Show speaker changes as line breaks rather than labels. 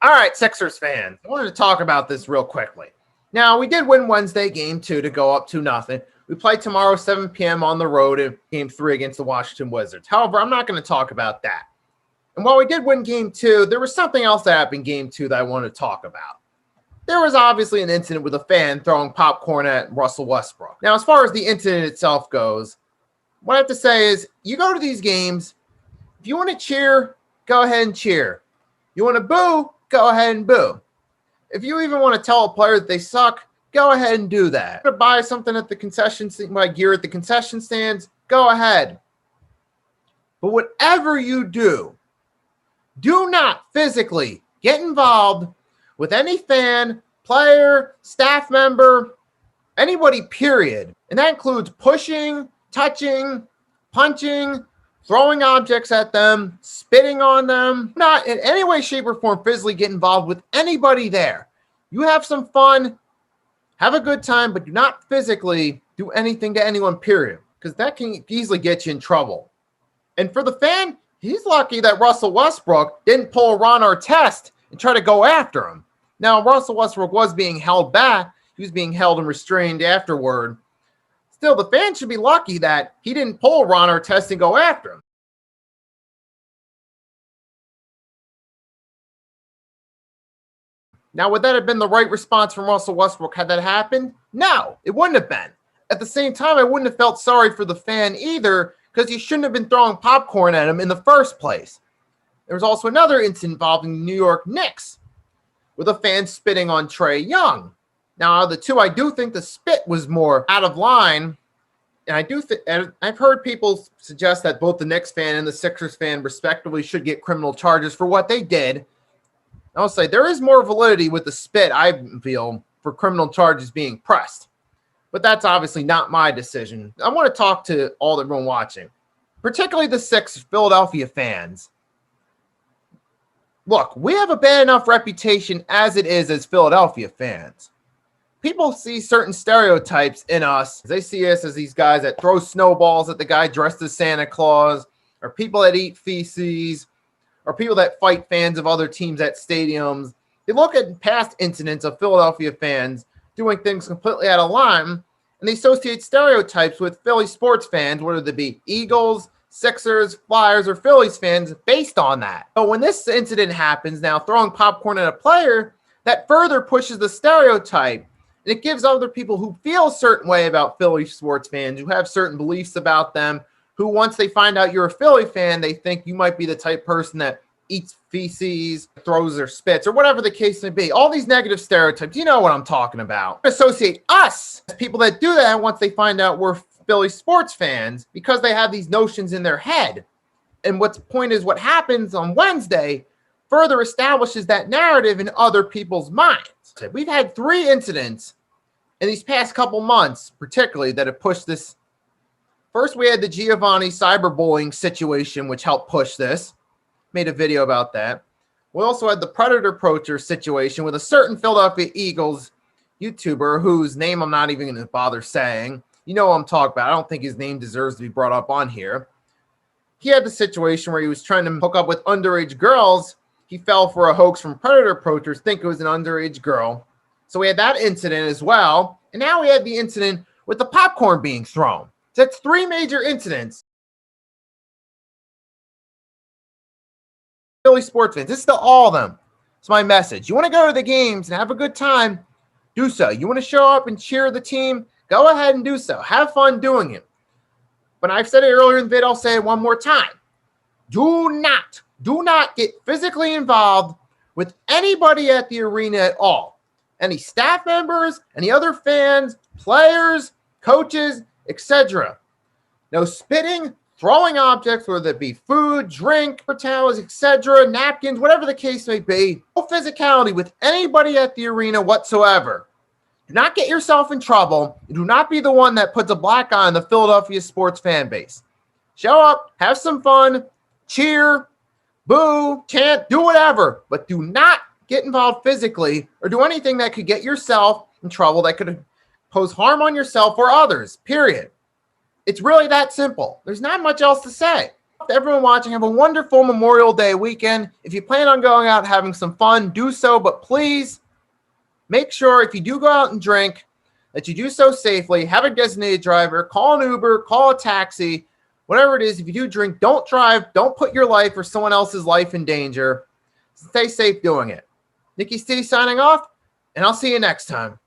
All right, Sixers fans, I wanted to talk about this real quickly. Now, we did win Wednesday game 2 to go up 2-0. We play tomorrow 7 p.m. on the road in game 3 against the Washington Wizards. However, I'm not going to talk about that. And while we did win game 2, there was something else that happened in game 2 that I wanted to talk about. There was obviously an incident with a fan throwing popcorn at Russell Westbrook. Now, as far as the incident itself goes, what I have to say is you go to these games, if you want to cheer, go ahead and cheer. You want to boo, go ahead and boo. If you even want to tell a player that they suck, go ahead and do that. If you want to buy something at the concession stand, buy gear at the concession stands, go ahead. But whatever you do not physically get involved with any fan, player, staff member, anybody, period. And that includes pushing, touching, punching, throwing objects at them, spitting on them. Not in any way, shape, or form physically get involved with anybody there. You have some fun, have a good time, but do not physically do anything to anyone, period. Because that can easily get you in trouble. And for the fan, he's lucky that Russell Westbrook didn't pull a Ron Artest and try to go after him. Now, Russell Westbrook was being held back. He was being held and restrained afterward. Still, the fan should be lucky that he didn't pull Ron Artest and go after him. Now, would that have been the right response from Russell Westbrook had that happened? No, it wouldn't have been. At the same time, I wouldn't have felt sorry for the fan either, because he shouldn't have been throwing popcorn at him in the first place. There was also another incident involving the New York Knicks with a fan spitting on Trae Young. Now, out of the two, I do think the spit was more out of line. And I do think, I've heard people suggest that both the Knicks fan and the Sixers fan, respectively, should get criminal charges for what they did. I'll say there is more validity with the spit, I feel, for criminal charges being pressed. But that's obviously not my decision. I want to talk to all everyone watching, particularly the Philadelphia fans. Look, we have a bad enough reputation as it is as Philadelphia fans. People see certain stereotypes in us. They see us as these guys that throw snowballs at the guy dressed as Santa Claus, or people that eat feces, or people that fight fans of other teams at stadiums. They look at past incidents of Philadelphia fans doing things completely out of line, and they associate stereotypes with Philly sports fans, whether they be Eagles, Sixers, Flyers, or Phillies fans, based on that. But when this incident happens, now throwing popcorn at a player, that further pushes the stereotype. And it gives other people who feel a certain way about Philly sports fans, who have certain beliefs about them, who once they find out you're a Philly fan, they think you might be the type of person that eats feces, throws or spits, or whatever the case may be. All these negative stereotypes, you know what I'm talking about. Associate us as people that do that once they find out we're Philly sports fans, because they have these notions in their head. And what's the point is what happens on Wednesday further establishes that narrative in other people's minds. We've had 3 incidents in these past couple months, particularly, that have pushed this. First, we had the Giovanni cyberbullying situation, which helped push this. Made a video about that. We also had the Predator Poacher situation with a certain Philadelphia Eagles YouTuber whose name I'm not even going to bother saying. You know what I'm talking about. I don't think his name deserves to be brought up on here. He had the situation where he was trying to hook up with underage girls. He fell for a hoax from Predator Poachers, think it was an underage girl. So we had that incident as well. And now we had the incident with the popcorn being thrown. So that's 3 major incidents. Philly sports fans, this is to all of them. It's my message. You want to go to the games and have a good time, do so. You want to show up and cheer the team, go ahead and do so. Have fun doing it. But I've said it earlier in the video, I'll say it one more time. Do not get physically involved with anybody at the arena at all. Any staff members, any other fans, players, coaches, etc. No spitting, throwing objects, whether it be food, drink, towels, etc., napkins, whatever the case may be. No physicality with anybody at the arena whatsoever. Do not get yourself in trouble. Do not be the one that puts a black eye on the Philadelphia sports fan base. Show up, have some fun, cheer, boo, chant, do whatever, but do not get involved physically or do anything that could get yourself in trouble, that could pose harm on yourself or others, period. It's really that simple. There's not much else to say. to everyone watching. Have a wonderful Memorial Day weekend. If you plan on going out and having some fun, do so. But please make sure if you do go out and drink that you do so safely. Have a designated driver. Call an Uber. Call a taxi. Whatever it is, if you do drink, don't drive. Don't put your life or someone else's life in danger. Stay safe doing it. Nikki C signing off, and I'll see you next time.